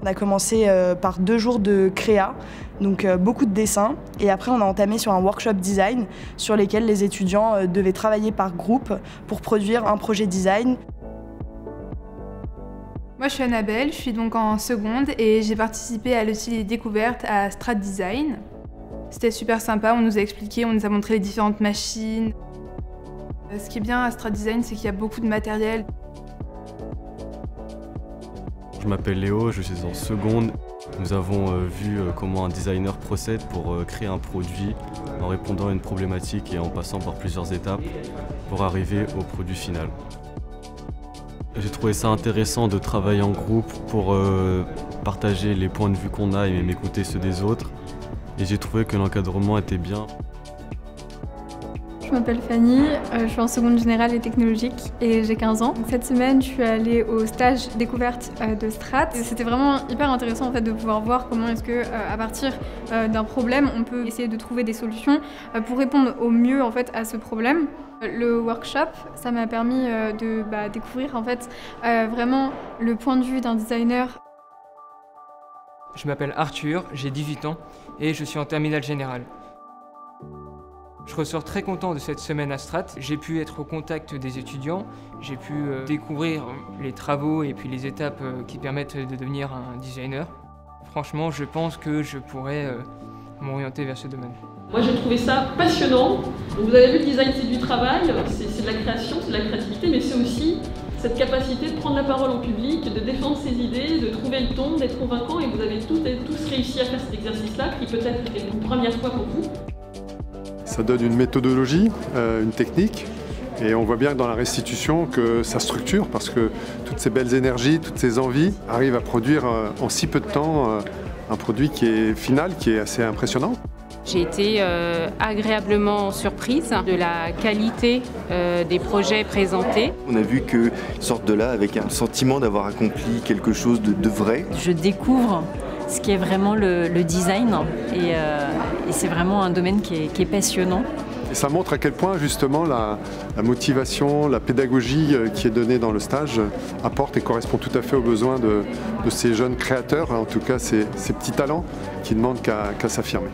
On a commencé par 2 jours de créa, donc beaucoup de dessins, et après on a entamé sur un workshop design sur lesquels les étudiants devaient travailler par groupe pour produire un projet design. Moi je suis Annabelle, je suis donc en seconde et j'ai participé à l'atelier découverte à Strat Design. C'était super sympa, on nous a expliqué, on nous a montré les différentes machines. Ce qui est bien à Strat Design, c'est qu'il y a beaucoup de matériel. Je m'appelle Léo, je suis en seconde. Nous avons vu comment un designer procède pour créer un produit en répondant à une problématique et en passant par plusieurs étapes pour arriver au produit final. J'ai trouvé ça intéressant de travailler en groupe pour partager les points de vue qu'on a et même écouter ceux des autres. Et j'ai trouvé que l'encadrement était bien. Je m'appelle Fanny, je suis en seconde générale et technologique et j'ai 15 ans. Cette semaine, je suis allée au stage découverte de Strat. C'était vraiment hyper intéressant en fait, de pouvoir voir comment est-ce que, à partir d'un problème, on peut essayer de trouver des solutions pour répondre au mieux en fait, à ce problème. Le workshop, ça m'a permis de découvrir en fait, vraiment le point de vue d'un designer. Je m'appelle Arthur, j'ai 18 ans et je suis en terminale générale. Je ressors très content de cette semaine à Strat. J'ai pu être au contact des étudiants, j'ai pu découvrir les travaux et puis les étapes qui permettent de devenir un designer. Franchement, je pense que je pourrais m'orienter vers ce domaine. Moi j'ai trouvé ça passionnant. Donc, vous avez vu, le design c'est du travail, c'est de la création, c'est de la créativité, mais c'est aussi cette capacité de prendre la parole en public, de défendre ses idées, de trouver le ton, d'être convaincant, et vous avez tous réussi à faire cet exercice-là, qui peut-être est une première fois pour vous. Ça donne une méthodologie, une technique, et on voit bien dans la restitution que ça structure parce que toutes ces belles énergies, toutes ces envies arrivent à produire en si peu de temps un produit qui est final, qui est assez impressionnant. J'ai été agréablement surprise de la qualité des projets présentés. On a vu qu'ils sortent de là avec un sentiment d'avoir accompli quelque chose de vrai. Je découvre ce qui est vraiment le design et c'est vraiment un domaine qui est passionnant. Et ça montre à quel point justement la motivation, la pédagogie qui est donnée dans le stage apporte et correspond tout à fait aux besoins de ces jeunes créateurs, en tout cas ces petits talents qui ne demandent qu'à s'affirmer.